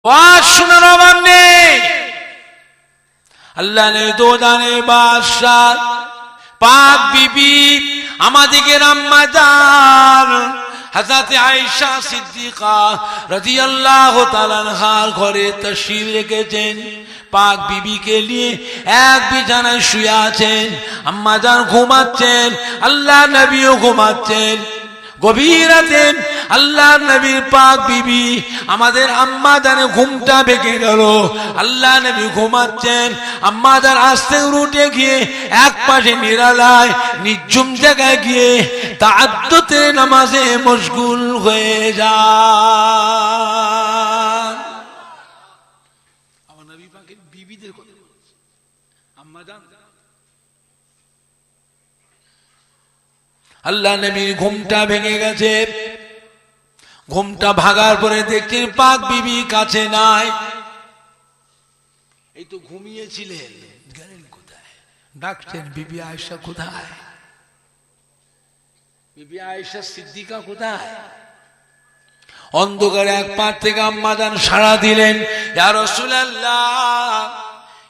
ওয়াজ শোনার অভাব নেই। আল্লাহ ने दो जाने बादशाह पाक बीबी আমাদেরকে আম্মা জান হযরত আয়েশা সিদ্দিকা রাদিয়াল্লাহু তাআলা আনহার ঘরে তশরিফ রেখেছেন। পাক বিবিকে নিয়ে এক বিছানায় শুয়ে আছেন। আম্মা জান ঘুমাচ্ছেন, আল্লাহ নবীও ঘুমাচ্ছেন। গভীর রাতে আল্লাহ নবীর পাক বিবি আমাদের আম্মা জানের ঘুমটা ভেঙে গেল। আল্লাহ নবী ঘুমাচ্ছেন, আম্মা জান আস্তে উঠে গিয়ে এক পাশে নিরালায় নিঝুম জায়গায় গিয়ে তাহাজ্জুদের নামাজে মশগুল হয়ে যান। আমার নবী পাকের বিবিদের কথা বলছি। আম্মা জান আল্লাহ নবীর ঘুমটা ভেঙে গেছে। ঘুমটা ভাগার পরে দেখছেন পাক বিবি কাছে নাই। এই তো ঘুমিয়েছিলেন, গেলেন কোথায়? ডাকছেন বিবি আয়েশা কোথায়? বিবি আয়েশা সিদ্দিকা কোথায়? অন্ধকারে এক পাশ থেকে আম্মা জান সাড়া দিলেন, ইয়া রাসূলুল্লাহ,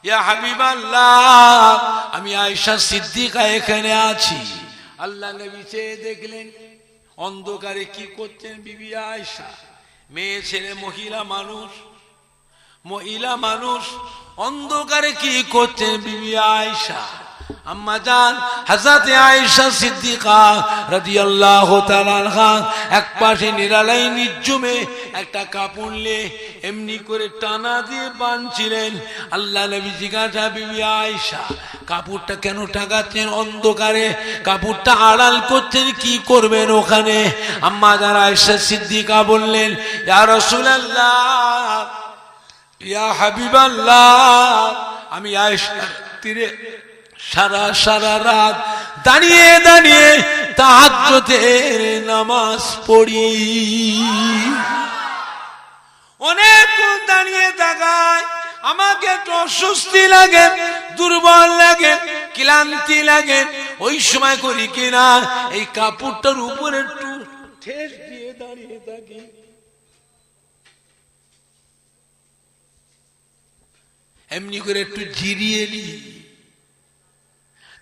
ইয়া হাবিবাল্লাহ, আমি আয়েশা সিদ্দিকা এখানে আছি। আল্লাহ নবী চেয়ে দেখলেন অন্ধকারে কি করছেন বিবি আয়েশা। মেয়ে ছেলে মহিলা মানুষ অন্ধকারে কি করছেন বিবি আয়েশা। আম্মা জান হযরত আয়েশা সিদ্দিকা রাদিয়াল্লাহু তাআলা আনহা এক পাশে নিরালাই নিঝুমে একটা কাপড় নিয়ে এমনি করে টানা দিয়ে বাঁধছিলেন। আল্লাহ নবী জিজ্ঞাসা, বিবি আয়েশা কাপড়টা কেন টাঙাচ্ছেন অন্ধকারে? কাপড়টা আড়াল করছেন, কি করবেন ওখানে? আম্মা জান আয়েশা সিদ্দিকা বললেন, ইয়া রাসূলুল্লাহ, ইয়া হাবিবাল্লাহ, আমি আয়েশার তীরে সারা রাত দাঁড়িয়ে দাঁড়িয়ে তাহাজ্জুদের নামাজ পড়ি। অনেক দাঁড়িয়ে থাকায় আমাকে একটু অস্বস্তি লাগে, দুর্বল লাগে, ক্লান্তি লাগে। ওই সময় করি কিনা এই কাপড়টার উপরে একটু ঠেস দিয়ে দাঁড়িয়ে থাকি। এমনি করে একটু জিরিয়ে নিই,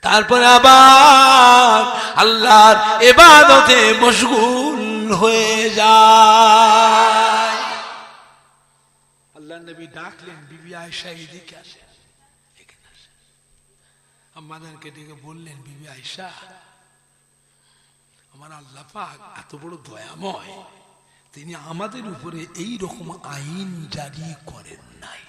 তারপরে আবার আল্লাহর ইবাদতে মশগুল হয়ে যায়। আল্লাহ নবী ডাকলেন, বিবি আয়েশা এদিকে আসেন, এখানে আসেন। আম্মাদেরকে ডেকে বললেন, বিবি আয়েশা, আমার আল্লাহ পাক এত বড় দয়াময়, তিনি আমাদের উপরে এই রকম আইন জারি করেন নাই।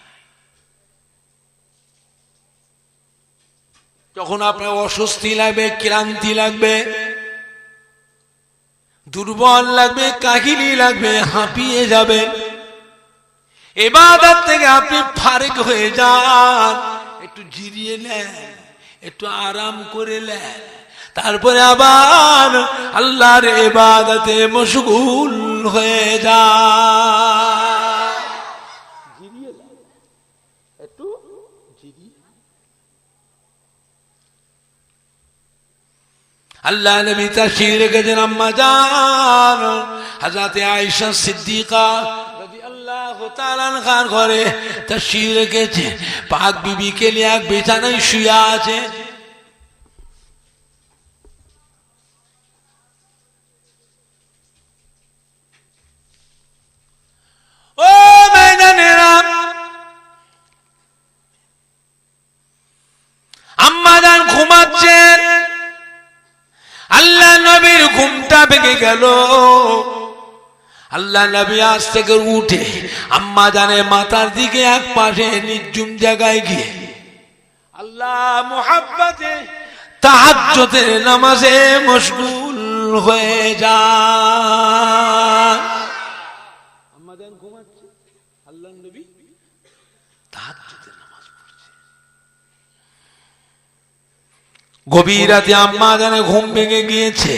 যখন আপনার অস্বস্তি লাগবে, ক্লান্তি লাগবে, দুর্বল লাগবে, কাহিনী লাগবে, হাঁপিয়ে যাবে, ইবাদত থেকে আপনি ফারিক হয়ে যান, একটু জিরিয়ে নেন, একটু আরাম করে নেন, তারপরে আবার আল্লাহর ইবাদতে মশগুল হয়ে যান। জিরিয়ে নেন, একটু জিরিয়ে। আল্লাহ নবী তাশরীফ রেখেছেন আম্মা জান হযরত আয়েশা সিদ্দিকা রাদিয়াল্লাহু তাআলা আনহার ঘরে তাশরীফ রেখেছেন। পাক বিবিকে নিয়ে এক বিছানায় শুয়ে আছে। ও মেয়েরা, আম্মা জান ঘুমাচ্ছেন। আল্লাহ নবীর ঘুমটা ভেঙে গেল। আল্লাহ নবী আজ থেকে উঠে আম্মা জানের মাথার দিকে এক পাশে নিঝুম জায়গায় গিয়ে আল্লাহ মুহাব্বতে তাহাজ্জুদের নামাজে মশগুল হয়ে যান। আম্মা জান ঘুমাচ্ছে, আল্লাহ নবী তাহাজ্জুদের নামাজ পড়ছে। গভীর রাতে আম্মা জানের ঘুম ভেঙে গিয়েছে।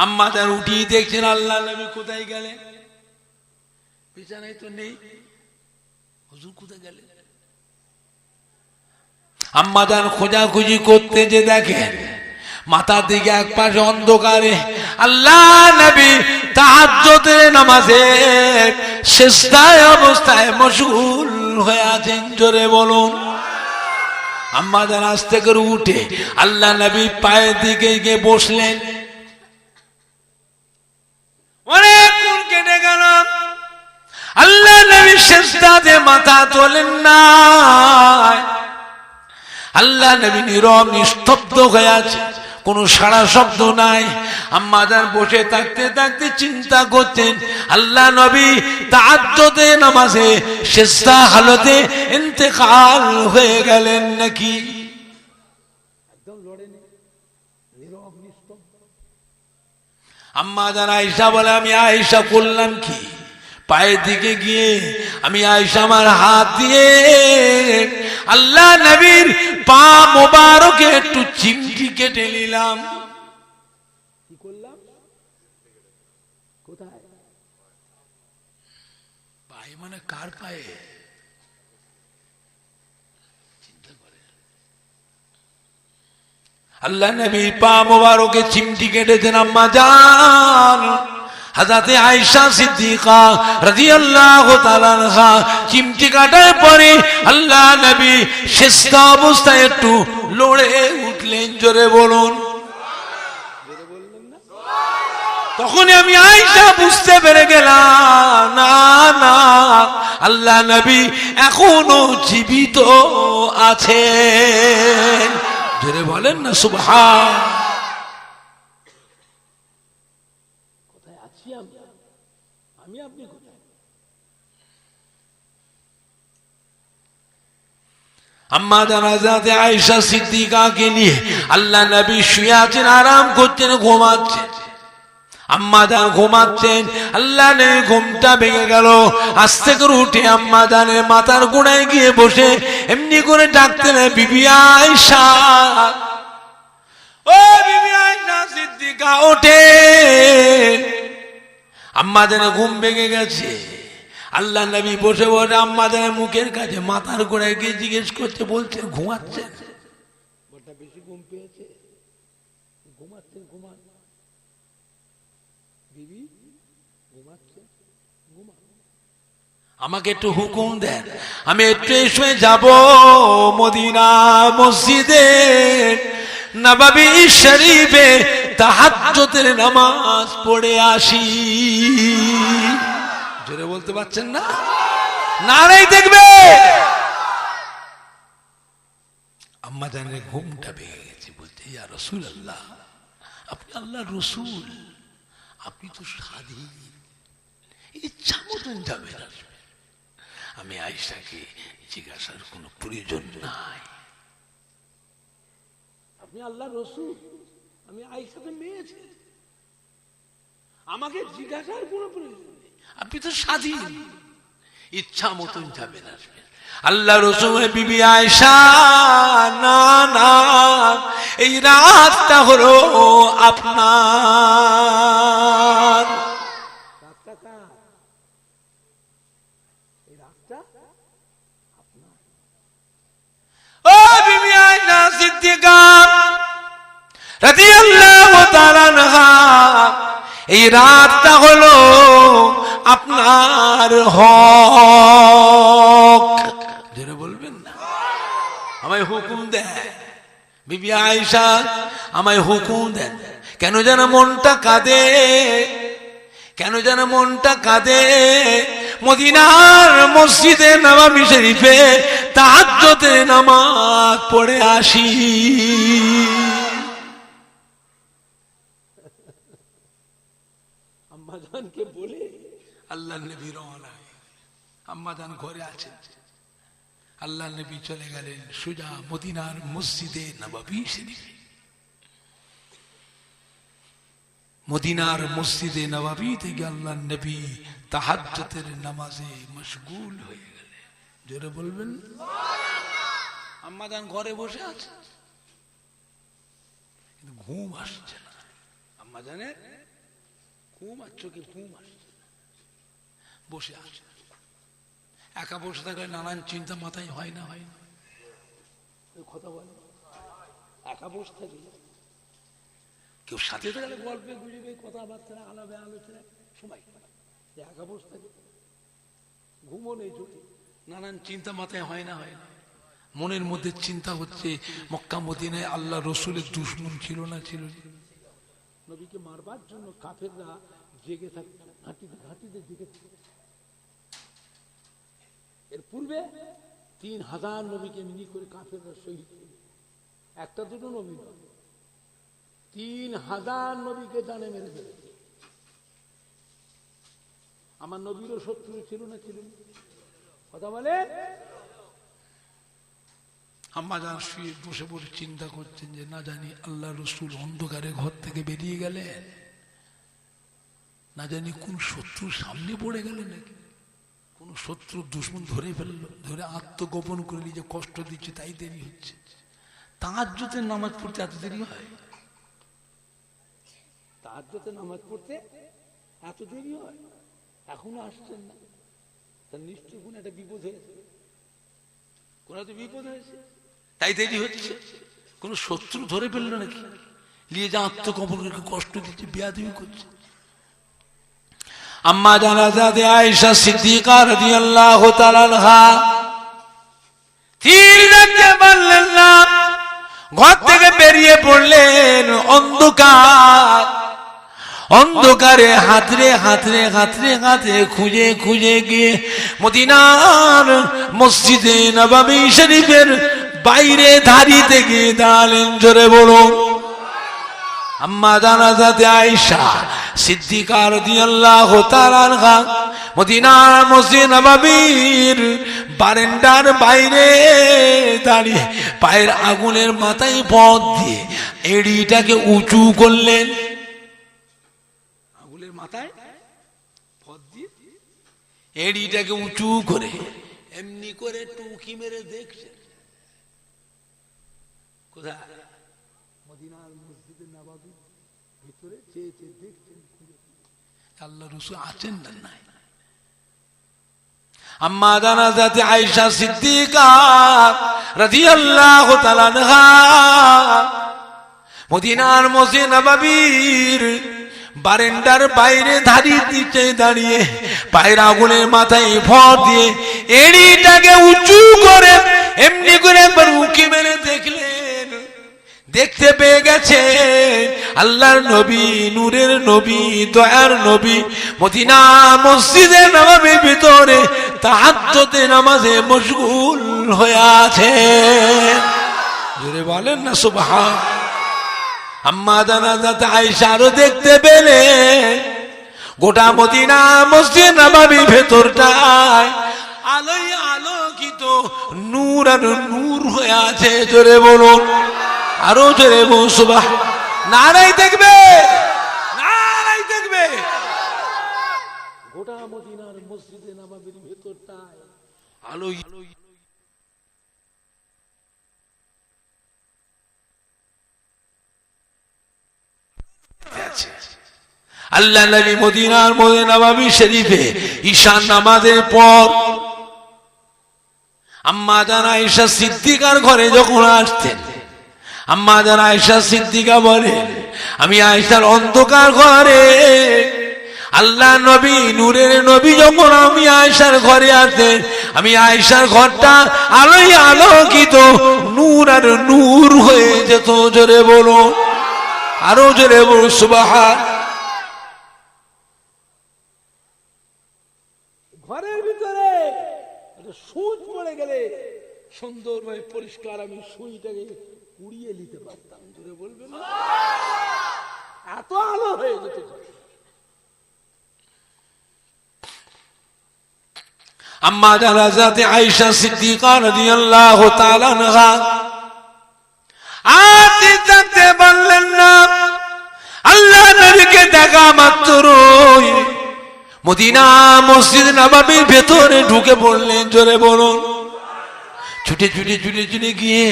আম্মা জান উঠিয়ে দেখছেন আল্লাহ নবী কোথায় গেলেন? বিছানায় তো নেই। হুজুর কোথায় গেলেন? আম্মা জান খোঁজাখুঁজি করতে যে দেখেন মাথার দিকে এক পাশে অন্ধকারে আল্লাহ নবী তাহাজ্জুদের নামাজে সিজদায় অবস্থায় মশগুল হয়ে আছেন, জোরে বলুন। আম্মা জান আস্তে করে উঠে আল্লাহ নবী পায়ের দিকে গিয়ে বসলেন। অনেকক্ষণ কেটে গেল, আল্লাহ নবী সিজদাতে মাথা তোলেন না। আল্লাহ নবী নীরব নিস্তব্ধ হয়ে আছে, কোনো সাড়া শব্দ নাই। আম্মা জান বসে থাকতে থাকতে চিন্তা করতেন, আল্লাহ নবী তাহাজ্জুদের নামাজে সিজদা হালতে ইন্তেকাল হয়ে গেলেন নাকি। আম্মা জান আয়েশা বলে, আমি আয়েশা করলাম কি, পায়ের দিকে গিয়ে আমি আয়েশা আমার হাত দিয়ে আল্লাহ নবীর পা মোবারকে একটু চিমটি কেটে নিলাম। কি করলাম? কোথায়? পায়ে মানে কার পায়ে? চিন্তা করে, আল্লাহ নবীর পা মোবারকে চিমটি কেটেছেন। আম্মা জান হযরতে আয়েশা সিদ্দিকা রাদিয়াল্লাহু তাআলা আনহা চিমটি কাটার পরে আল্লাহ নবী সিজদা অবস্থায় একটু লড়ে উঠলেন, জোরে বলুন। তখনই আমি আয়েশা বুঝতে পেরে গেলাম, না না, আল্লাহ নবী এখনো জীবিত আছেন, জোরে বলেন না সুবহান। আম্মা জান হযরতে আয়েশা সিদ্দিকাকে নিয়ে আল্লাহ নবী শুয়ে আছেন, আরাম করছেন, ঘুমাচ্ছেন। আম্মা জান ঘুমাচ্ছেন, আল্লাহ নবী ঘুমটা ভেঙে গেল। আস্তে করে উঠে আম্মা জানের মাথার গোড়ায় গিয়ে বসে এমনি করে ডাকতেন, বিবি আয়েশা, ও বিবি আয়েশা সিদ্দিকা ওঠে। আম্মা জানের ঘুম ভেঙে গেছে। আল্লাহ নবী বসে বসে আম্মা জানের মুখের কাছে মাথার গোড়ায় গিয়ে জিজ্ঞেস করছে, বলছেন ঘুমাচ্ছেন? বেশি ঘুম পেয়েছে, ঘুমাচ্ছেন? ঘুমান বিবি, ঘুমাচ্ছেন? ঘুমান। আমাকে একটু হুকুম দেন, আমি একটু এসে যাব মদিনা মসজিদে নববী শরীফে তাহাজ্জুদের নামাজ পড়ে আসি। জোরে বলতে পারছেন না? নারাই দেখবে। আম্মা জানের ঘুমটা ভেঙে গেছে, বলতে, ইয়া রাসূলুল্লাহ, আপনি আল্লাহর রাসূল, আপনি তো স্বাধীন, ইচ্ছা মতন যাবেন আসবেন, আমি আয়েশাকে জিজ্ঞাসার কোনো প্রয়োজন নাই। আপনি আল্লাহর রাসূল, আমি আয়েশাকে মেয়ে ছি, আমাকে জিজ্ঞাসার কোনো প্রয়োজন নেই, আপনি তো স্বাধীন, ইচ্ছা মতন যাবেন আসবেন। আল্লাহ রাসূল, বিবি আয়েশা, না না, এই রাতটা হলো আপনার। ও বিবি আয়েশা সিদ্দিকা রাদিয়াল্লাহু তাআলা আনহা, এই রাতটা হলো আপনার হক। যারা বলবেন না, আমায় হুকুম দেন বিবি আয়েশা, আমায় হুকুম দেন। কেন যেন মনটা কাঁদে, কেন যেন মনটা কাঁদে, মদিনার মসজিদে নববী শরীফে তাহাজ্জুদের নামাজ পড়ে আসি। আম্মাজানকে বলে আল্লাহ নবী রওনা, আম্মাজান ঘরে আছেন, আল্লাহ নবী চলে গেলেন সোজা মদিনার মসজিদে নববী শরীফে। মদিনার মসজিদে নববী থেকে আল্লাহ নবী তাহাজ্জুদের নামাজে মশগুল হয়ে গেলেন। জোরে বলবেন। আম্মাজান ঘরে বসে আছে, কিন্তু ঘুম আসছে না। আম্মাজানের ঘুম আর চোখে ঘুম আসছে না, বসে আছে। একা বসে থাকলে নানান চিন্তা মাথায় হয় না, হয় না, কথা বলে। একা বসে থাকলে কেউ সাথে থাকলে গল্পে গুজবে কথাবার্তা আলাপে আলোচনা সময় এক অবস্থায় ঘুমও নেই, নানান চিন্তা মাথায় হয় না। মনের মধ্যে চিন্তা হচ্ছে মক্কা মদিনায় আল্লাহ রসুলের দুশমন ছিল না ছিল? নবীকে মারবার জন্য কাফেররা জেগে থাকে, ঘাঁটিতে জেগে থাকে। এর পূর্বে 3000 নবীকে এমনি করে কাফেররা শহীদ, একটা দুটো নবী নয়, 3000 নবীকে জানে মেরে ফেলেছে। আমার নবীরও শত্রু ছিল না ছিল? কথা বলে। আম্মা জান শুয়ে বসে বসে চিন্তা করছেন যে না জানি আল্লাহ রসুল অন্ধকারে ঘর থেকে বেরিয়ে গেলেন, না জানি কোন শত্রু সামনে পড়ে গেলেন, নাকি কোন শত্রু দুশমন ধরে ফেললো, ধরে আত্মগোপন করে নিজে কষ্ট দিচ্ছে, তাই দেরি হচ্ছে। তাহাজ্জুদের নামাজ পড়তে এত দেরি হয়? তাহাজ্জুদের নামাজ পড়তে এত দেরি হয়? এখনো আসছেন না, তার নিশ্চয় কোন একটা বিপদ হয়েছে, কোন একটা বিপদ হয়েছে, তাই দেরি হচ্ছে। কোন শত্রু ধরে ফেললো নাকি, নিয়ে যা আত্মগোপন করে কষ্ট দিচ্ছে, বেয়াদবি করছে। আম্মা জানাজাতে আয়েশা সিদ্দিকা রাদিয়াল্লাহু তাআলা আনহা তীর দেখতে পারলেন না, ঘর থেকে বেরিয়ে পড়লেন। অন্ধকারে হাতরে খুঁজে খুঁজে গিয়ে মদিনার মসজিদে নববী শরীফের বাইরে ধারিতে গিয়ে দাঁড়ালেন। জোরে বলো। আম্মা জানাজাতে আয়েশা সিদ্দিকা রাদিয়াল্লাহু তাআলা আনহা মদিনার মসজিদ নববীর বারান্দার বাইরে দাঁড়িয়ে পায়ের আগুনের মাথায় পথ দিয়ে এড়িটাকে উঁচু করলেন। আগুনের মাথায় পথ দিয়ে এড়িটাকে উঁচু করে এমনি করে টুকি মেরে দেখছেন। কোথায়? মদিনার মসজিদে নববীর ভিতরে চেয়ে চেয়ে দেখছেন আল্লাহ রাসূল আছেন না নাই। আম্মা জানাজাতে আয়েশা সিদ্দিকা রাদিয়াল্লাহু তাআলা আনহা মদিনার মসজিদ নববীর বারান্দার বাইরে ধারিতে দাঁড়িয়ে পায়ের আগুনের মাথায় ভর দিয়ে এড়িটাকে উঁচু করে এমনি করে একবার উকি মেরে দেখলেন। দেখতে পেয়ে গেছে আল্লাহর নবী, নূরের নবী, দয়ার নবী মদিনা মসজিদে নববীর ভিতরে তাহাজ্জুদের নামাজে মশগুল হয়ে আছে। জোরে বলেন না সুবহান। আম্মা জানাজাত আয়েশারও দেখতে পেলে গোটা মদিনা মসজিদ নববীর ভেতরটায় আলোয় আলোকিত, নূর আর নূর হয়ে আছে। জোরে বলুন, আরো জোরে বলুন সুবহান। নারাই দেখবে, নারাই দেখবে। গোটা মদিনার মসজিদে নববীর ভেতরটায় আলোয় আল্লাহ নবী মদিনার মসজিদ নববী শরীফে ঈশার নামাজের পর আম্মা জান আয়েশা সিদ্দিকার ঘরে যখন আসতেন, আম্মা জান আয়েশা সিদ্দিকা বলে আমি আয়েশার অন্ধকার ঘরে আল্লাহ নবী, নূরের নবী যখন আমি আয়েশার ঘরে আসতেন, আমি আয়েশার ঘরটা আলোয় আলোকিত, নূর আর নূর হয়ে যেত। জোরে বলো, আরো জোরে বলো সুবহান। ঘরের ভিতরে একটা সুচ পড়ে গেলে সুন্দরভাবে পরিষ্কার আমি সুইটাকে উড়িয়ে নিতে পারতাম। জোরে বলবেন, এত আলো হয়ে যেত। আম্মা জানাজাতে আয়েশা সিদ্দিকা রাদিয়াল্লাহু তাআলা আনহা আতি দেখতে পারলেন না। আল্লাহ নবীকে দেখা মাত্রই মদিনা মসজিদ নববীর ভেতরে ঢুকে পড়লেন। জোরে বলুন। ছুটে ছুটে ছুটে ছুটে গিয়ে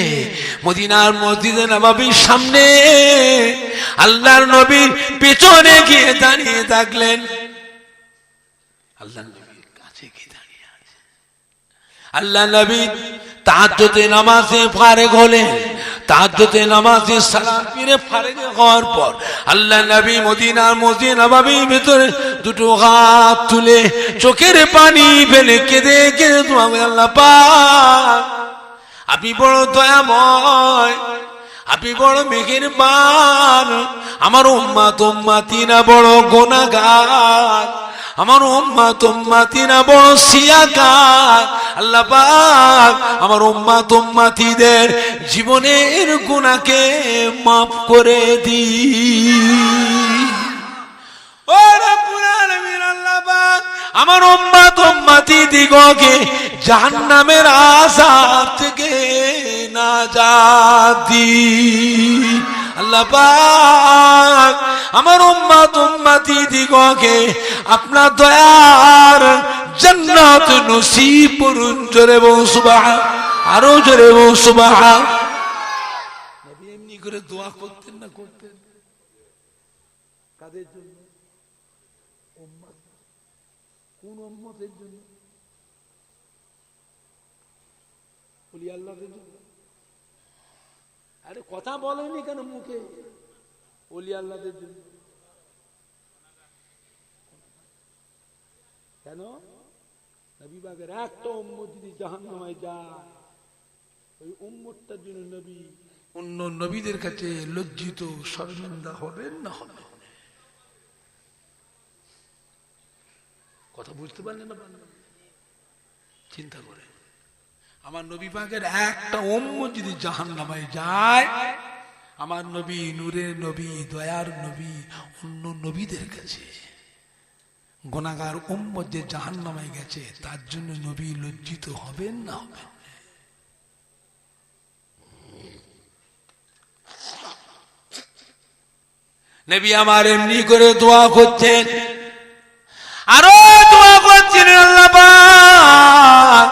মদিনার মসজিদে নববীর সামনে আল্লাহর নবীর পেছনে গিয়ে দাঁড়িয়ে থাকলেন। আল্লাহর নবীর কাছে গিয়ে দাঁড়িয়ে আছে। আল্লাহ নবী তাহাজ্জুদের নামাজে ফারেগ হলেন। তাহাজ্জুদে নামাজে সালাম ফিরে ফারেগ হওয়ার পর আল্লাহ নবী মদিনার মসজিদ নববীর ভিতরে দুটো হাত তুলে চোখের পানি ফেলে কেঁদে কেঁদে দোয়া করে, আল্লাহ পাক আপনি বড় দয়াময়, আপনি বড় মেহেরবান, আমার উম্মত উম্মতিনা বড় গুনাহগার, আমার উম্মত উম্মতিনা বড় সিয়াকার। আল্লাহ পাক আমার উম্মত উম্মতিদের জীবনের গুনাহকে মাফ করে দিন। ও রব্বুল আলামিন, আল্লাহ পাক আমার উম্মত উম্মতি দিগকে জাহান্নামের আযাব থেকে নাজাত দিন। আল্লাহ পাক আমার উম্মত উম্মতি দিগকে আপনার দয়ার জান্নাত নসিব করুন। জোরে বল সুবহান, আরো জোরে বল সুবহান। নবী এমনি করে দোয়া করতেন না করতেন কাদের জন্য? উম্মত। কোন উম্মতের জন্য? বলি আল্লাহর জন্য। আরে কথা বলেনি কেন মুখে? ওলি আল্লাহদের জন্য। কেন? নবী পাকের একটা উম্মত যদি জাহান্নামে যায়, ওই উম্মতটার জন্য নবী অন্য নবীদের কাছে লজ্জিত শর্মিন্দা হবেন না হবে? কথা বুঝতে পারলেন না? চিন্তা করে, আমার নবী পাকের একটা উম্মত যদি জাহান্নামে যায়, আমার নবী নূরের নবী, দয়ার নবী, অন্য নবীদের কাছে গুনাহগার উম্মত যে জাহান্নামে গেছে তার জন্য নবী লজ্জিত হবেন না হবেন? নবী আমার এমনি করে দোয়া করছেন, আরো দোয়া করছেন, আল্লাহ পাক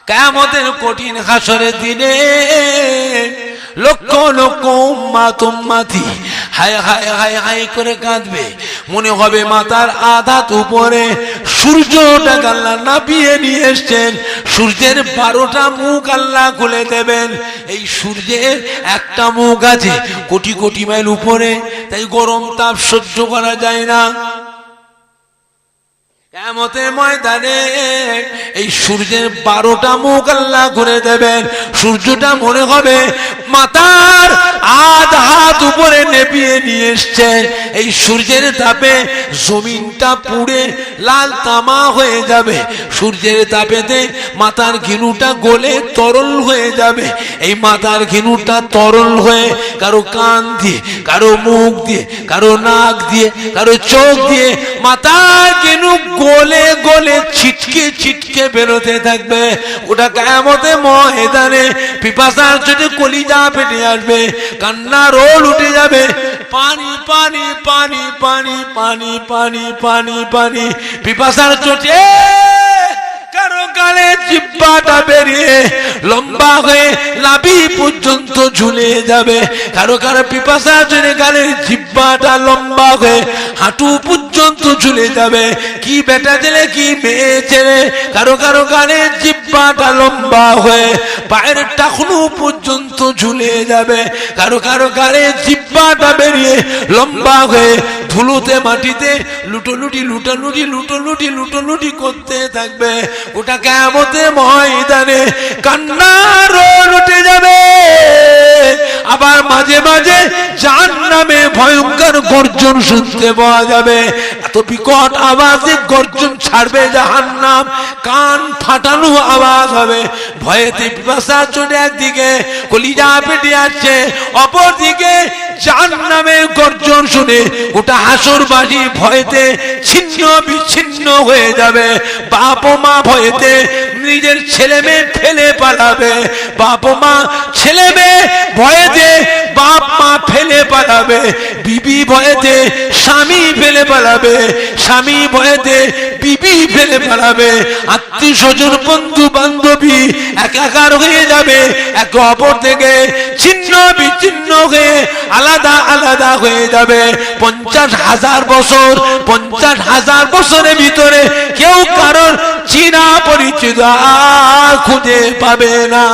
কিয়ামতের কঠিন হাসরের দিনে লক্ষ লক্ষ উম্মত উম্মতি হায় হায় হায় হায় করে কাঁদবে। মনে হবে মাথার আধাত উপরে সূর্যটাকে আল্লাহ নাপিয়ে নিয়ে এসছেন, সূর্যের 12টা মুখ আল্লাহ খুলে দেবেন। এই সূর্যের একটা মুখ আছে কোটি কোটি মাইল উপরে, তাই গরম তাপ সহ্য করা যায় না। কিয়ামতের ময়দানে এই সূর্যের 12টা মুখ আল্লাহ করে দেবেন। সূর্যটা মনে হবে মাথার আধা হাত উপরে নেপিয়ে নিয়ে এসছে। এই সূর্যের তাপে জমিনটা পুড়ে লাল তামা হয়ে যাবে। সূর্যের তাপেতে মাথার ঘিনুটা গলে তরল হয়ে যাবে। এই মাথার ঘিনুটা তরল হয়ে কারো কান দিয়ে, কারো মুখ দিয়ে, কারো নাক দিয়ে, কারো চোখ দিয়ে মাথার ঘিনু গলে গলে ছিটকে ছিটকে বেরোতে থাকবে। ওটা কিয়ামতের ময়দানে পিপাসার চোটে কলিজা ফেটে আসবে, কান্নার রোল উঠে যাবে। পানি পানি পানি পানি পানি পানি পানি পানি পিপাসার চোটে কারো গালে জিহ্বাটা বেরিয়ে লম্বা হয়ে নাভি পর্যন্ত ঝুলে যাবে। কারো কারো পিপাসার চোটে গালের জিহ্বাটা লম্বা হয়ে হাঁটু পর্যন্ত ঝুলে যাবে। কি বেটা ছেলে কি মেয়ে ছেলে, কারো কারো গালের জিহ্বাটা লম্বা হয়ে পায়ের টাকনু পর্যন্ত ঝুলে যাবে। কারো কারো গালের জিহ্বাটা বেরিয়ে লম্বা হয়ে ধুলোতে মাটিতে লুটোলুটি লুটোলুটি লুটোলুটি লুটোলুটি করতে থাকবে। ওটা কিয়ামতের ময়দানে কান্নার রোল উঠে যাবে। আবার মাঝে মাঝে জাহান্নামে ভয়ঙ্কর গর্জন শুনতে পাওয়া যাবে। এত বিকট আওয়াজে গর্জন ছাড়বে জাহান্নাম, কান ফাটানো আওয়াজ হবে। ভয়েতে পিপাসা চলে একদিকে কলিজা ফেটে আসছে, অপরদিকে জাহান্নামের গর্জন শুনে গোটা হাসরবাসী ভয়েতে ছিন্ন বিচ্ছিন্ন হয়ে যাবে। বাপ মা ভয়েতে নিজের ছেলে মেয়ে ফেলে পালাবে। বাপ মা ছেলে মেয়ে ভয়েতে বাপ মা ফেলে পালাবে। বিবি ভয়েতে স্বামী ফেলে পালাবে। স্বামী ভয়েতে বিবি ফেলে পালাবে। আত্মীয় স্বজন বন্ধু বান্ধবী একাকার হয়ে যাবে। একে অপর থেকে ছিন্ন বিচ্ছিন্ন হয়ে আলাদা আলাদা হয়ে যাবে। 50,000 বছর, 50,000 বছরের ভিতরে কেউ কারোর চিনা পরিচিত আর খুঁজে পাবে না।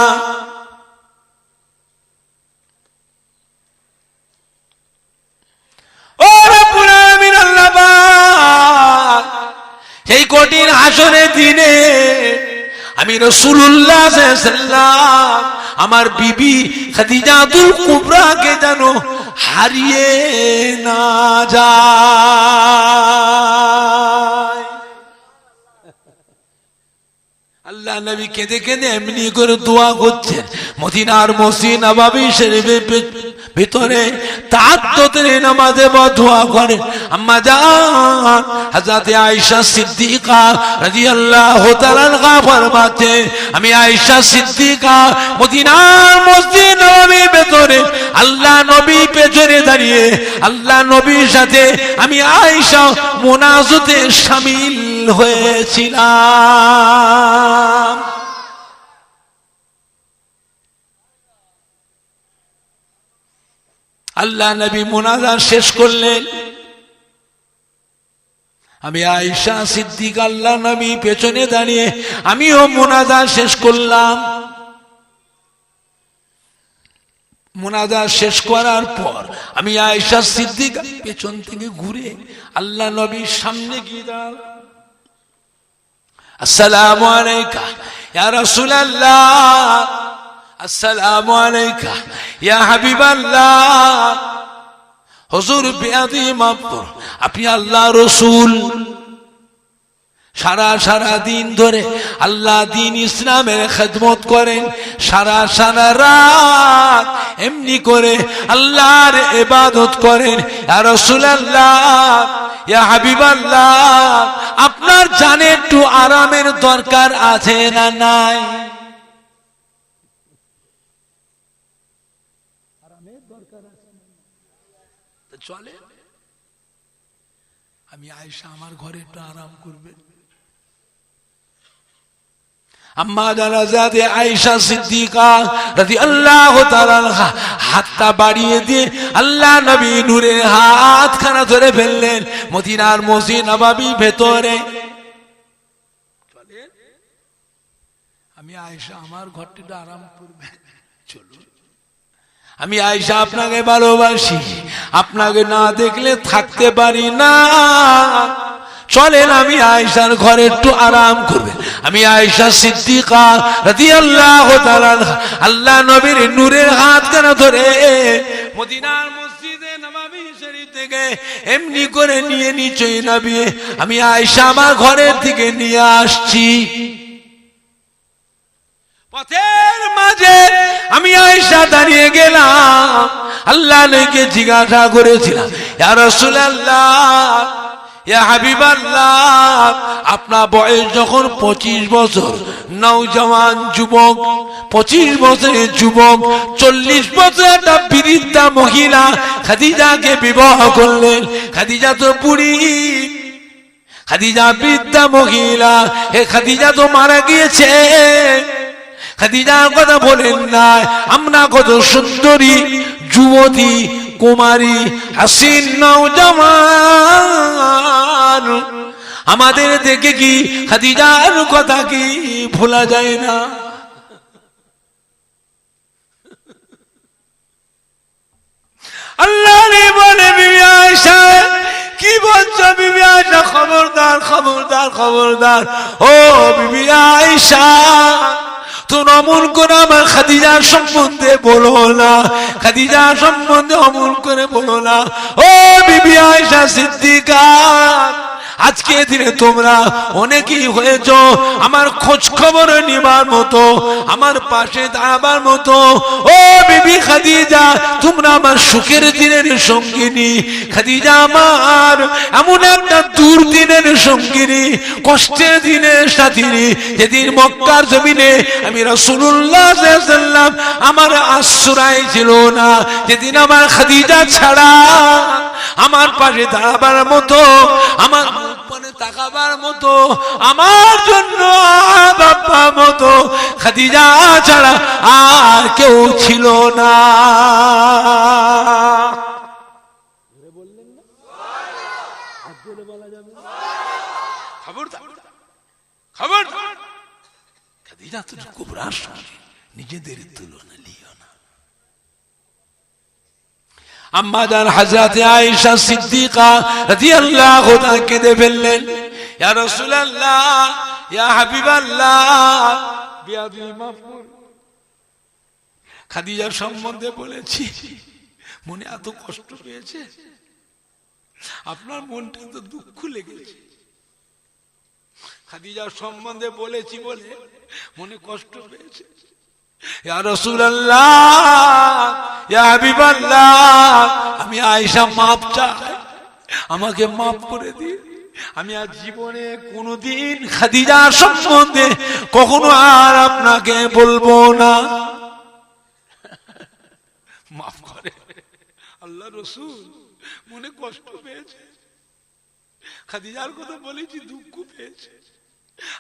কঠিন হাসরের দিনে আমি রাসূলুল্লাহ সাল্লাল্লাহু আলাইহি ওয়াসাল্লাম আমার বিবি খাদিজাতুল কুবরাকে যেন হারিয়ে না যায়। আল্লাহ নবী কেঁদে কেঁদে এমনি করে দোয়া করছেন। মদিনার মসজিদ নববী শরীফের ভিতরে তাহাজ্জুদের নামাজে দোয়া করে আম্মা জান হযরত আয়েশা সিদ্দিকা রাদিয়াল্লাহু তাআলা আনহা ফরমাতে আমি আয়েশা সিদ্দিকা মদিনার মসজিদ নববীর ভিতরে আল্লাহ নবী পেছনে দাঁড়িয়ে আল্লাহ নবীর সাথে আমি আয়েশা মুনাজাতে শামিল হয়েছিলাম। আল্লাহ নবী মুনাজাত শেষ করলেন, আমি আয়েশা সিদ্দিকা আল্লাহ নবী পেছনে দাঁড়িয়ে আমিও মুনাজাত শেষ করলাম। মুনাজাত শেষ করার পর আমি আয়েশা সিদ্দিকা পেছন থেকে ঘুরে আল্লাহ নবীর সামনে গিয়ে দাঁড়ালাম। আসসালামু আলাইকা ইয়া রাসূলুল্লাহ, আসসালামু আলাইকা ইয়া হাবিবাল্লাহ। হুজুর বিয়াদি মাফর, আপনি আল্লাহ রাসূল সারা দিন ধরে আল্লাহ দিন ইসলামের খেদমত করেন, সারা রাত এমনি করে আল্লাহর ইবাদত করেন। ইয়া রাসূলুল্লাহ, ইয়া হাবিবাল্লাহ, আপনার জানে একটু আরামের দরকার আছে না নাই? আরামের দরকার আছে তো চলে। আমি আয়েশা আমার ঘরে একটু আরাম করবে। আম্মা জানাজাত আয়েশা সিদ্দিকা রাদিয়াল্লাহু তাআলা আনহা হাতটা বাড়িয়ে দিয়ে আল্লাহ নবী নূরের হাতখানা ধরে ফেললেন মদিনার মসজিদ নববীর ভেতরে। আমি আয়েশা আমার ঘরটা আরাম করবে, চলুন। আমি আয়েশা আপনাকে ভালোবাসি, আপনাকে না দেখলে থাকতে পারি না, চলেন আমি আয়েশার ঘরে একটু আরাম করবেন। আমি আয়েশা সিদ্দিকা রাদিয়াল্লাহু তাআলা আনহা আল্লাহ নবীর নূরের হাতখানা ধরে মদিনার মসজিদে নববী শরীফ থেকে এমনি করে নিয়ে নিচে নামিয়ে আমি আয়েশা আমার ঘরের দিকে নিয়ে আসছি। পথের মাঝে আমি আয়েশা দাঁড়িয়ে গেলাম, আল্লাহ নবীকে জিজ্ঞাসা করেছিলাম, ইয়া রাসূলুল্লাহ, ইয়া হাবিবাল্লাহ, আপনার বয়স যখন 25 বছর, নওজওয়ান যুবক, 25 বছরের যুবক, 40 বছরের একটা বৃদ্ধা মহিলা খাদিজাকে বিবাহ করলেন। খাদিজা তো বুড়ি, খাদিজা বৃদ্ধা মহিলা, হে খাদিজা তো মারা গিয়েছে। খাদিজার কথা বলেন না, আমরা কত সুন্দরী যুবতী কুমারী হাসিন নওজওয়ান, আমাদের দেখে কি খাদিজার কথা কি ভোলা যায় না? আল্লাহ বলে বিবি আয়েশা, কি বলছো বিবি আয়েশা? খবরদার খবরদার খবরদার, ও বিবি আয়েশা, তুমি অমল করে আমার খাদিজার সম্বন্ধে বলো না, খাদিজার সম্বন্ধে অমল করে বলো না। ও বিবি আয়েশা সিদ্দিকা, আজকে দিনে তোমরা অনেকেই হয়েছ আমার খোঁজ খবর নিবার মতো, আমার পাশে দাঁড়াবার মতো। ও বিবি খাদিজা, তোমরা আমার সুখের দিনের সঙ্গিনী। খাদিজা আমার এমন একটা দুর্দিনের সঙ্গিনী, কষ্টের দিনের সাথিনী, যেদিন মক্কার জমিনে আমি রাসূলুল্লাহ সাল্লাল্লাহু আলাইহি ওয়াসাল্লাম আমার আশ্রয় ছিল না, যেদিন আমার খাদিজা ছাড়া আমার পাশে দাঁড়াবার মতো, আমার উপরে তাকাবার মতো, আমার জন্য বাবা মতো খাদিজা ছাড়া আর কেউ ছিল না। খবর খাদিজা তো কুবরার সঙ্গে নিজেদের তুলনা লিও না। আম্মা জান হযরত আয়েশা সিদ্দিকা রাদিয়াল্লাহু তাআলা কেঁদে ফেললেন, ইয়া রাসূলুল্লাহ, ইয়া হাবিবাল্লাহ, বিয়াদবি মাফ করুন। খাদিজার সম্বন্ধে বলেছি, মনে এত কষ্ট পেয়েছে, আপনার মনটা তো দুঃখ লেগেছে। খাদিজার সম্বন্ধে বলেছি বলে মনে কষ্ট পেয়েছে। ইয়া রাসূলুল্লাহ, ইয়া হাবিবাল্লাহ, আমি আয়েশা মাপ চাই, আমাকে মাফ করে দিন। আমি আজ জীবনে কোনোদিন খাদিজার সম্বন্ধে কখনো আর আপনাকে বলবো না। মাফ করে। আল্লাহ রাসূল মনে কষ্ট পেয়েছে, খাদিজার কথা বলেছি, দুঃখ পেয়েছে।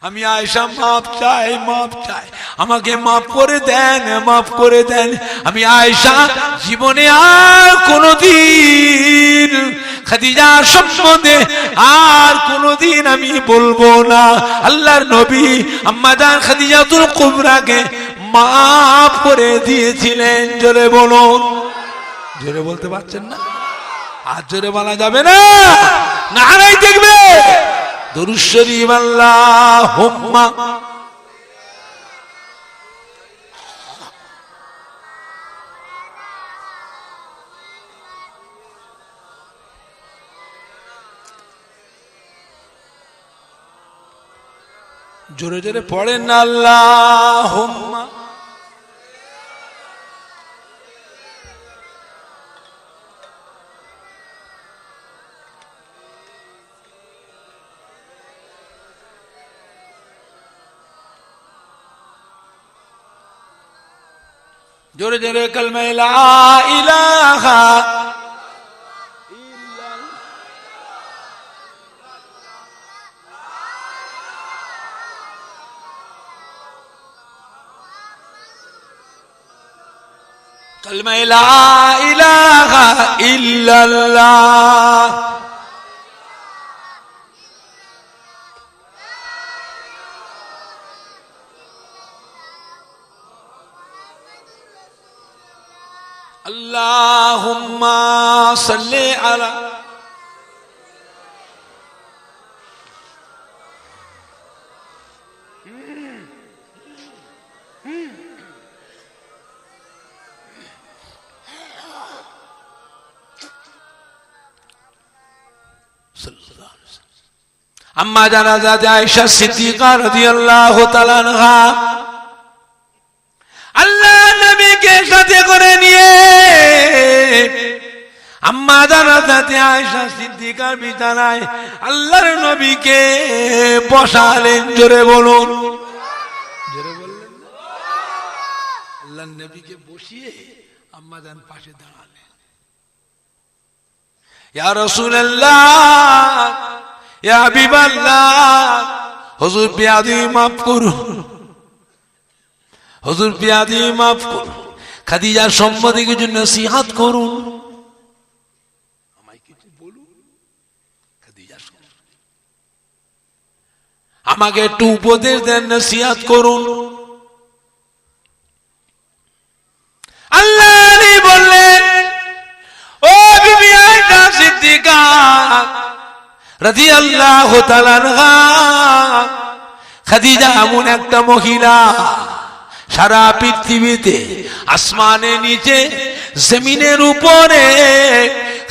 আমি আয়েশা মাপ চাই, মাপ চাই, আমাকে মাফ করে দেন, মাফ করে দেন। আমি আয়েশা জীবনে আর কোনোদিন খাদিজার সম্বন্ধে আর কোনোদিন আমি বলবো না। আল্লাহর নবী আম্মা জান খাদিজাতুল কুবরাকে মাফ করে দিয়েছিলেন। জোরে বলুন। জোরে বলতে পারছেন না? আর জোরে বলা যাবে না, নারাই দেখবে। দরুদ শরীফ আল্লাহুম্মা জোরে জোরে পড়েন না, আল্লাহুম্মা জোরে জোরে কালমা লা ইলাহা কালমা লা ইলাহা ইল্লাল্লাহ। আল্লাহুম্মা সাল্লি আলা আম্মা জানা হযরত আয়েশা সিদ্দিকা রাদিয়াল্লাহু তাআলা আনহা আল্লাহ নবীকে সাথে করে নিয়ে আম্মা জানা হযরত আয়েশা সিদ্দিকার বিছানায় আল্লাহর নবীকে বসালেন। জোরে বলুন। জোরে বললেন না? আল্লাহর নবীকে বসিয়ে আম্মা জান পাশে দাঁড়ালেন। ইয়া রাসূলুল্লাহ, ইয়া হাবিবাল্লাহ, হুজুর বিয়াদবি মাফ করুন, হুজুর বিয়াদবি মাফ করুন, খাদিজার সম্বন্ধে কিছু নসিহত করুন, আমায় কিছু বলুন খাদিজার সম্বন্ধে, আমাকে একটু উপদেশ দেন, নসিহত করুন। আল্লাহ বললেন, ও বিবি আয়েশা সিদ্দিকা রাদিয়াল্লাহু তাআলা আনহা, খাদিজা এমন একটা মহিলা সারা পৃথিবীতে আসমানের নিচে জমিনের উপরে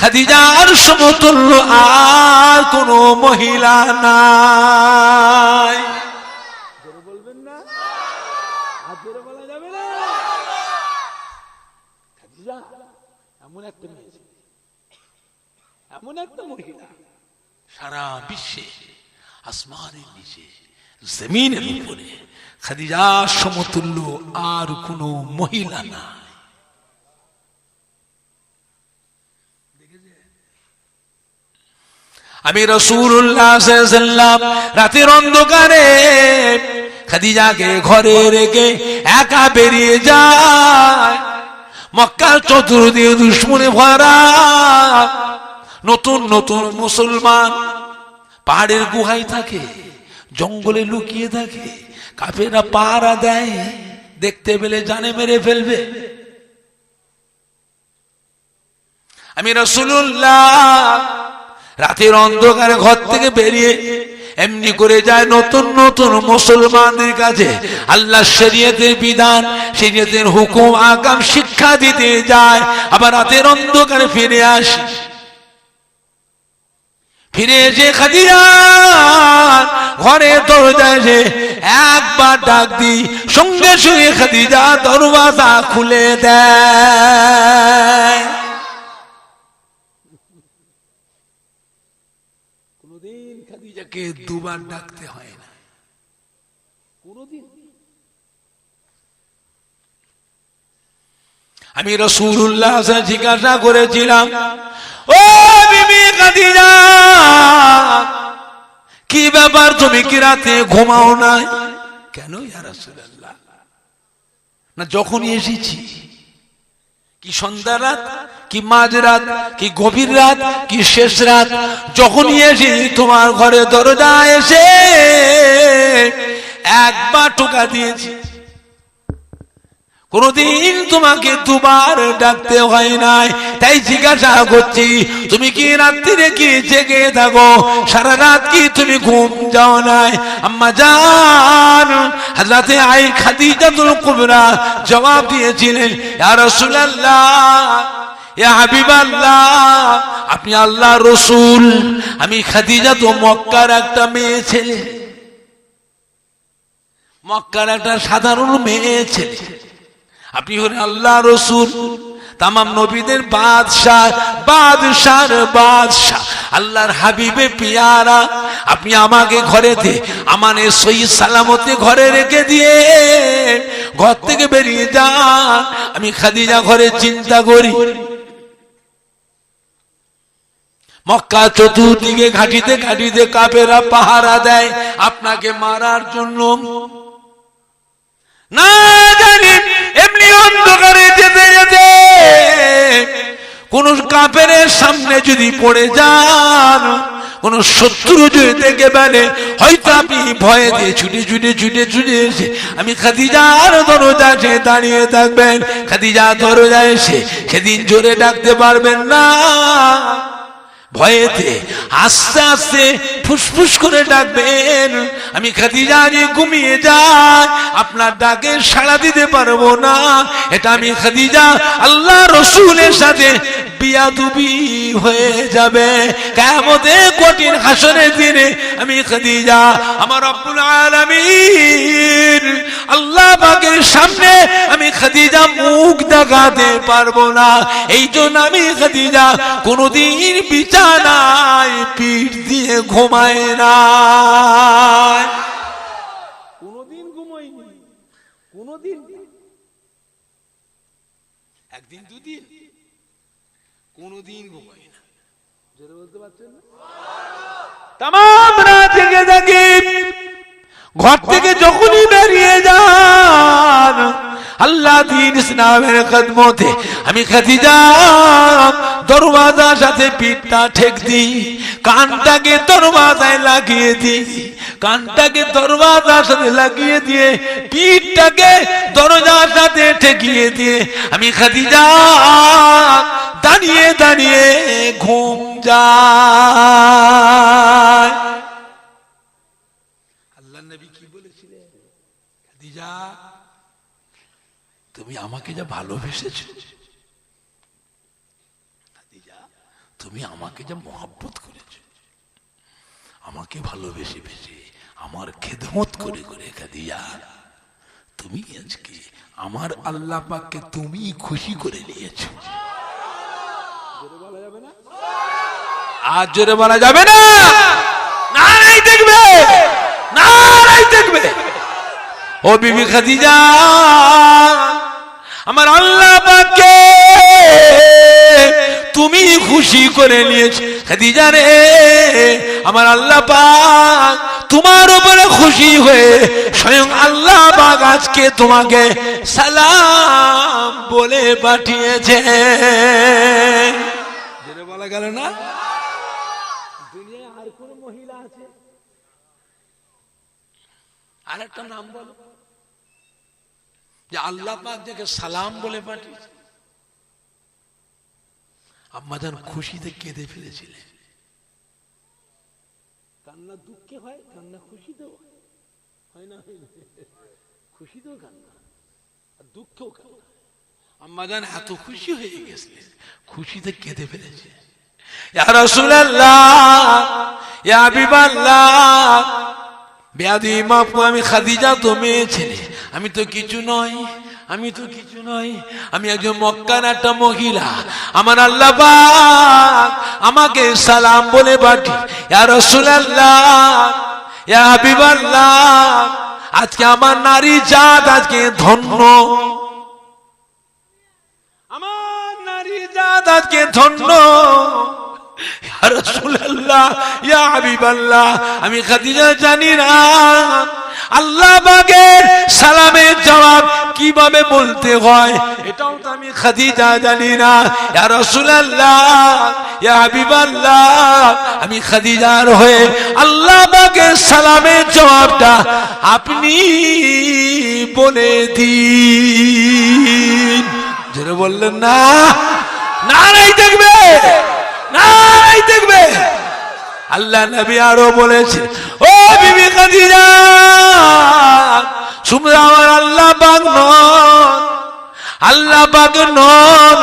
খাদিজার সমতুল্য আর কোন মহিলা নাই। জোরে বলবেন না? আর জোরে বলা যাবে না? খাদিজা এমন একটা মেয়ে, এমন একটা মহিলা সারা বিশ্বে আসমানের নিচে জমিনের উপরে খাদিজার সমতুল্য আর কোন মহিলা নাই। আমি রাসূলুল্লাহ সাল্লাল্লাহু আলাইহি ওয়াসাল্লাম রাতের অন্ধকারে খাদিজাকে ঘরে রেখে একা বেরিয়ে যায়। মক্কার চতুর্দিকে দুশমনে ভরা, নতুন নতুন মুসলমান পাহাড়ের গুহায় থাকে, জঙ্গলে লুকিয়ে থাকে, কাফেররা পাহারা দেয়, দেখতে পেলে জানে মেরে ফেলবে। আমি রাসূলুল্লাহ রাতের অন্ধকারে ঘর থেকে বেরিয়ে এমনি করে যায় নতুন নতুন মুসলমানদের কাছে আল্লাহ শরীয়তের বিধান, শরীয়তের হুকুম আকাম শিক্ষা দিতে যায়। আবার রাতের অন্ধকারে ফিরে আসে, ফিরে এসে খাদিজা ঘরে দরজায় এসে একবার ডাক দি, সঙ্গে সঙ্গে খাদিজা দরওয়াজা খুলে দেয়। কোনদিন খাদিজাকে দুবার ডাকতে হয় না, কোনদিন। আমি রাসূলুল্লাহ জিজ্ঞাসা করেছিলাম, ও বিবি খাদিজা, কি ব্যাপার, তুমি কি রাতে ঘুমাও না? কেন ইয়া রাসূলুল্লাহ? না যখনই এসেছি, কি সন্ধ্যা রাত, কি মাঝ রাত, কি গভীর রাত, কি শেষ রাত, যখনই এসে তোমার ঘরে দরজা এসে একবার টোকা দিয়েছি, কোনদিন তোমাকে দুবার ডাকতে হয় নাই। তাই জিজ্ঞাসা করছি, তুমি কি রাত্রিরে কি জেগে থাকো, সারা রাত কি তুমি ঘুম যাও নাই? আম্মা জান হযরতে খাদিজাতুল কুবরা জবাব দিয়েছিলেন, ইয়া রাসূলুল্লাহ, ইয়া হাবিবাল্লাহ, আপনি আল্লাহর রাসূল, আমি খাদিজা তো মক্কার একটা মেয়ে ছেলে, মক্কার একটা সাধারণ মেয়ে ছেলে। আপনি হলেন আল্লাহ রসুল, তামাম নবীদের বাদশাহ, বাদশার বাদশাহ, আল্লাহর হাবিবে পিয়ারা। আপনি আমাকে ঘরেতে আমানে সহি সালামতে ঘরে রেখে দিয়ে ঘর থেকে বেরিয়ে যান। আমি খাদিজা ঘরে চিন্তা করি, মক্কা চতুর্দিকে ঘাটিতে ঘাটিতে কাফেররা পাহারা দেয় আপনাকে মারার জন্য। না জানি এমনি অন্ধকারে যেতে যেতে কোন কাফেরের সামনে যদি পড়ে যান, কোন শত্রু যদি দেখে ফেলে, হয়তো আপনি ভয়ে দিয়ে ছুটে ছুটে ছুটে ছুটে এসে আমি খাদিজার দরজা এসে দাঁড়িয়ে থাকবেন। খাদিজা দরজা এসে সেদিন জোরে ডাকতে পারবেন না, ভয়েতে আস্তে আস্তে ফুসফুস করে ডাকবেন। আমি খাদিজা যে ঘুমিয়ে যাই, আপনার ডাকে সাড়া দিতে পারবো না। এটা আমি খাদিজা আল্লাহ রসুলের সাথে বিয়াদবি হয়ে যাবে। কিয়ামতের কঠিন হাসরের দিনে আমি খাদিজা আমার রব্বুল আলামিন আল্লাহ পাকের সামনে আমি খাদিজা মুখ দেখাতে পারবো না। এই জন্য আমি খাদিজা কোনদিন বিছানায় পিঠ দিয়ে ঘুমায় না, কোনদিন ঘুমাইনি, কোনদিন, একদিন দুদিন, কোনদিন ঘুমাই না। জোরে বলতে পারছেন না? তামাম রাত জেগে থাকি, ঘর থেকে যখনই বেরিয়ে যান আল্লাহ দ্বীন ইসলামের খিদমতে আমি খাদিজা দরওয়াজার সাথে পিঠটা ঠেক দিই, কানটাকে দরওয়াজায় লাগিয়ে দিই, কানটাকে দরওয়াজার সাথে লাগিয়ে দিয়ে পিঠটাকে দরজার সাথে ঠেকিয়ে দিয়ে আমি খাদিজা দাঁড়িয়ে দাঁড়িয়ে ঘুম যায়। আল্লাহ নবী কি বলেছিলেন? খাদিজা তুমি আমাকে যা ভালোবেসেছো, খাদিজা তুমি আমাকে যা মহব্বত করেছো, আমাকে ভালোবেসে বেসে আমার খেদমত করে করে, খাদিজা তুমি আজকে আমার আল্লাহ পাককে তুমি খুশি করে নিয়েছো। আজ জোরে বলা যাবে না, নারাই দেখবে, নারাই দেখবে। ও বিবি খাদিজা আমার আল্লাহ পাককে তুমি খুশি করে নিয়েছো। খাদিজা রে আমার আল্লাহ পাক তোমার উপরে খুশি হয়ে স্বয়ং আল্লাহ পাক আজকে তোমাকে সালাম বলে পাঠিয়েছে। যেটা বলা গেল না, দুনিয়ায় আর কোন মহিলা আছে? আর একটা নাম বলো যে আল্লাহ পাক যাকে সালাম বলে পাঠিয়েছে। আম্মা জান খুশিতে কেঁদে ফেলেছিলেন, কান্না দুঃখে হয়, কান্না খুশিতেও হয় না? খুশিতেও কান্না আর দুঃখেও কান্না। আম্মা জান এত খুশি হয়ে গেছিলেন, খুশিতে কেঁদে ফেলেছে। ইয়া রাসূলুল্লাহ, ইয়া হাবিবাল্লাহ, বেয়াদি মাফ করো, আমি খাদিজা তো মেয়ে ছেলে, আমি তো কিছু নই, আমি তো কিছু নই, আমি একজন মক্কার একটা মহিলা। আমার আল্লাহ পাক আমাকে সালাম বলে পাঠি। ইয়া রাসূলুল্লাহ, ইয়া হাবিবাল্লাহ, আজকে আমার নারী জাত আজকে ধন্য, আমার নারী জাত আজকে ধন্য। ইয়া রাসূলুল্লাহ, ইয়া হাবিবাল্লাহ, আমি খাদিজা জানি না আল্লাহ পাকের সালামের জবাব কিভাবে বলতে হয়, এটাও তো আমি খাদিজা জানি না। ইয়া রাসূলুল্লাহ, ইয়া হাবিবাল্লাহ, আমি খাদিজার হয়ে আল্লাহ পাকের সালামের জবাবটা আপনি বলে দিন। যারা বললেন না, নারাই দেখবে, নারাই দেখবে। আল্লাহ নবী আরো বলেছে, ও বিবি খাদিজা, তোমরা আমার আল্লাহ পাক নন, আল্লাহ পাক নন,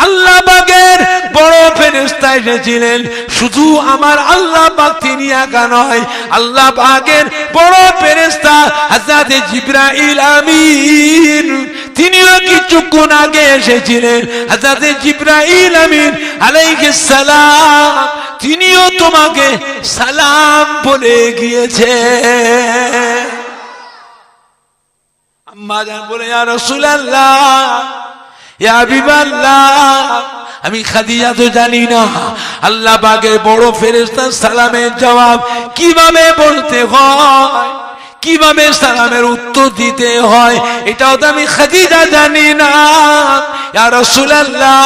আল্লাহ পাকের বড় ফেরেশতা এসেছিলেন। শুধু আমার আল্লাহ পাক তিনি একা নয়, আল্লাহ পাকের বড় ফেরেশতা হযরত জিবরাইল আমিন তিনিও কিছুক্ষণ আগে এসেছিলেন। হযরত জিবরাইল আমিন আলাইহিস সালাম তিনিও তোমাকে সালাম বলে গিয়েছে। আম্মা জান বলে, ইয়া রাসূলুল্লাহ, ইয়া হাবিবাল্লাহ, আমি খাদিজা তো জানি না আল্লাহ পাকের বড় ফেরেশতার সালামের জবাব কিভাবে বলতে হয়, কিভাবে সালামের উত্তর দিতে হয়, এটাও তো আমি খাদিজা জানি না। ইয়া রাসূলুল্লাহ,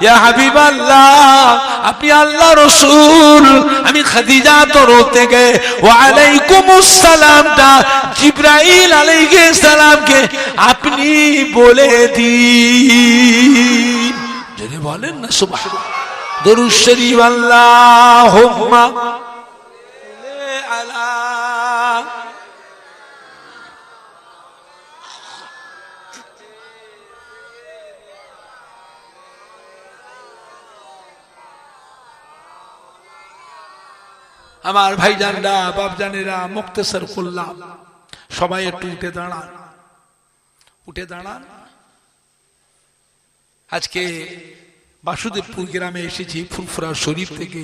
ইয়া হাবিবাল্লাহ, আপনি আল্লাহ রাসূল, আমি খাদিজা তরফ থেকে ওয়া আলাইকুমুস সালামটা জিবরাইল আলাইহিস সালামকে আপনি বলে দিন। যদি বলেন না সুবহানাল্লাহ, দরুদ শরীফ আল্লাহুম্মা আলা। আমার ভাইজানরা, বাপজানেরা, মুক্তেসর করলাম, সবাই একটু উঠে দাঁড়ান, উঠে দাঁড়ান। আজকে বাসুদেবপুর গ্রামে এসেছি ফুরফুরা শরীফ থেকে।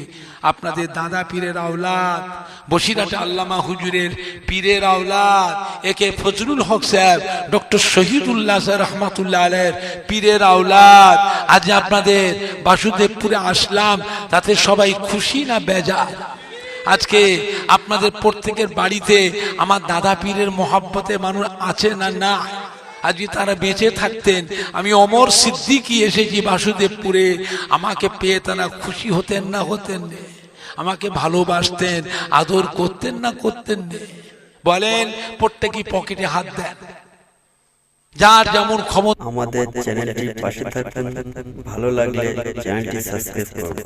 আপনাদের দাদা পীরের আওলাদ, বসিরহাটে আল্লামা হুজুরের পীরের আওলাদ, একে ফজলুল হক সাহেব, ডক্টর শহীদুল্লাহ সাহেব রহমাতুল্লাহ আলাইহির পীরের আওলাদ। আজ আপনাদের বাসুদেবপুরে আসলাম, তাতে সবাই খুশি না বেজার? আজকে আপনাদের প্রত্যেকের বাড়িতে আমার দাদা পীরের মহব্বতে মানুষ আছে না? না। আজকে তারা বেঁচে থাকতেন, আমি অমর সিদ্দিকী এসেছি বাসুদেবপুরে, আমাকে পেয়ে তারা খুশি হতেন না হতেন? আমাকে ভালোবাসতেন, আদর করতেন না করতেন? বলেন, প্রত্যেকই পকেটে হাত দেন, যার যেমন ক্ষমতা। আমাদের চ্যানেলটির পাশে থাকবেন, ভালো লাগলে চ্যানেলটি সাবস্ক্রাইব করুন।